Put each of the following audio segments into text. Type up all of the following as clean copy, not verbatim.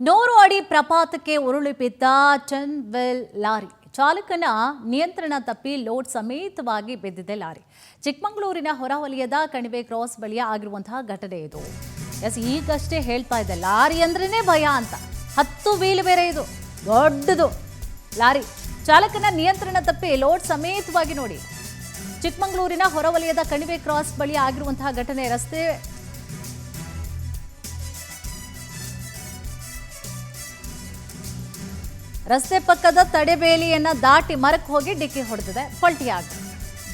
100 ಅಡಿ ಪ್ರಪಾತಕ್ಕೆ ಉರುಳಿ ಬಿದ್ದ ಟನ್ವೆಲ್ ಲಾರಿ ಚಾಲಕನ ನಿಯಂತ್ರಣ ತಪ್ಪಿ ಲೋಡ್ ಸಮೇತವಾಗಿ ಬಿದ್ದಿದೆ ಲಾರಿ. ಚಿಕ್ಕಮಗಳೂರಿನ ಹೊರವಲಯದ ಕಣಿವೆ ಕ್ರಾಸ್ ಬಳಿಯ ಆಗಿರುವಂತಹ ಘಟನೆ ಇದು. ಈಗಷ್ಟೇ ಹೇಳ್ತಾ ಇದ್ದೆ, ಲಾರಿ ಅಂದ್ರೇನೆ ಭಯ ಅಂತ. 10 ವೀಲ್ ಬೇರೆ, ಇದು ದೊಡ್ಡದು ಲಾರಿ. ಚಾಲಕನ ನಿಯಂತ್ರಣ ತಪ್ಪಿ ಲೋಡ್ ಸಮೇತವಾಗಿ ನೋಡಿ ಚಿಕ್ಕಮಗಳೂರಿನ ಹೊರವಲಯದ ಕಣಿವೆ ಕ್ರಾಸ್ ಬಳಿ ಆಗಿರುವಂತಹ ಘಟನೆ. ರಸ್ತೆ ಪಕ್ಕದ ತಡೆಬೇಲಿಯನ್ನ ದಾಟಿ ಮರಕ್ಕೆ ಹೋಗಿ ಡಿಕ್ಕಿ ಹೊಡೆದಿದೆ, ಪಲ್ಟಿಯಾಗಿದೆ.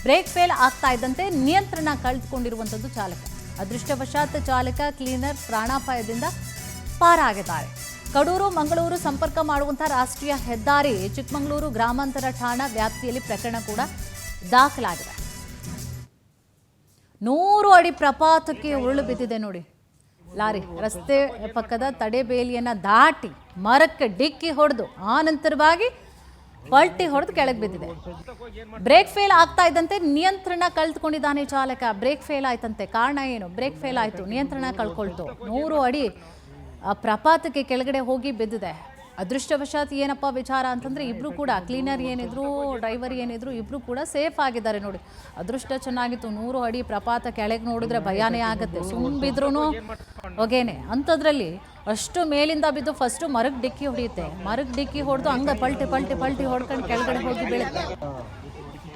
ಬ್ರೇಕ್ ಫೇಲ್ ಆಗ್ತಾ ಇದ್ದಂತೆ ನಿಯಂತ್ರಣ ಕಳೆದುಕೊಂಡಿರುವಂಥದ್ದು ಚಾಲಕ. ಅದೃಷ್ಟವಶಾತ್ ಚಾಲಕ ಕ್ಲೀನರ್ ಪ್ರಾಣಾಪಾಯದಿಂದ ಪಾರಾಗಿದ್ದಾರೆ. ಕಡೂರು ಮಂಗಳೂರು ಸಂಪರ್ಕ ಮಾಡುವಂತಹ ರಾಷ್ಟ್ರೀಯ ಹೆದ್ದಾರಿ ಚಿಕ್ಕಮಗಳೂರು ಗ್ರಾಮಾಂತರ ಠಾಣಾ ವ್ಯಾಪ್ತಿಯಲ್ಲಿ ಪ್ರಕರಣ ಕೂಡ ದಾಖಲಾಗಿದೆ. 100 ಅಡಿ ಪ್ರಪಾತಕ್ಕೆ ಉರುಳು ಬಿದ್ದಿದೆ ನೋಡಿ ಲಾರಿ. ರಸ್ತೆ ಪಕ್ಕದ ತಡೆಬೇಲಿಯನ್ನ ದಾಟಿ ಮರಕ್ಕೆ ಡಿಕ್ಕಿ ಹೊಡೆದು ಆನಂತರವಾಗಿ ಪಲ್ಟಿ ಹೊಡೆದು ಕೆಳಗೆ ಬಿದ್ದಿದೆ. ಬ್ರೇಕ್ ಫೇಲ್ ಆಗ್ತಾ ಇದ್ದಂತೆ ನಿಯಂತ್ರಣ ಕಳೆದುಕೊಂಡಿದ್ದಾನೆ ಚಾಲಕ. ಬ್ರೇಕ್ ಫೇಲ್ ಆಯ್ತಂತೆ. ಕಾರಣ ಏನು? ಬ್ರೇಕ್ ಫೇಲ್ ಆಯ್ತು, ನಿಯಂತ್ರಣ ಕಳ್ಕೊಳ್ತು. 100 ಅಡಿ ಪ್ರಪಾತಕ್ಕೆ ಕೆಳಗಡೆ ಹೋಗಿ ಬಿದ್ದಿದೆ. ಅದೃಷ್ಟವಶಾತ್ ಏನಪ್ಪ ವಿಚಾರ ಅಂತಂದ್ರೆ, ಇಬ್ರು ಕೂಡ ಕ್ಲೀನರ್ ಏನಿದ್ರು, ಡ್ರೈವರ್ ಏನಿದ್ರು, ಇಬ್ರು ಕೂಡ ಸೇಫ್ ಆಗಿದ್ದಾರೆ ನೋಡಿ. ಅದೃಷ್ಟ ಚೆನ್ನಾಗಿತ್ತು. 100 ಅಡಿ ಪ್ರಪಾತ ಕೆಳಗೆ ನೋಡಿದ್ರೆ ಭಯಾನೇ ಆಗುತ್ತೆ. ಬಿದ್ರೂ ಹೊಗೇನೆ ಅಂಥದ್ರಲ್ಲಿ ಅಷ್ಟು ಮೇಲಿಂದ ಬಿದ್ದು ಫಸ್ಟು ಮರಕ್ಕೆ ಡಿಕ್ಕಿ ಹೊಡೆಯುತ್ತೆ. ಮರಕ್ಕೆ ಡಿಕ್ಕಿ ಹೊಡೆದು ಹಂಗೆ ಪಲ್ಟಿ ಪಲ್ಟಿ ಪಲ್ಟಿ ಹೊಡ್ಕೊಂಡು ಕೆಳಗಡೆ ಹೋಗಿ ಬೀಳುತ್ತೆ.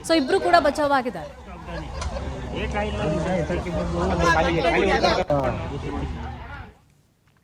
ಸೊ ಇಬ್ರು ಕೂಡ ಬಚಾವಾಗಿದ್ದಾರೆ.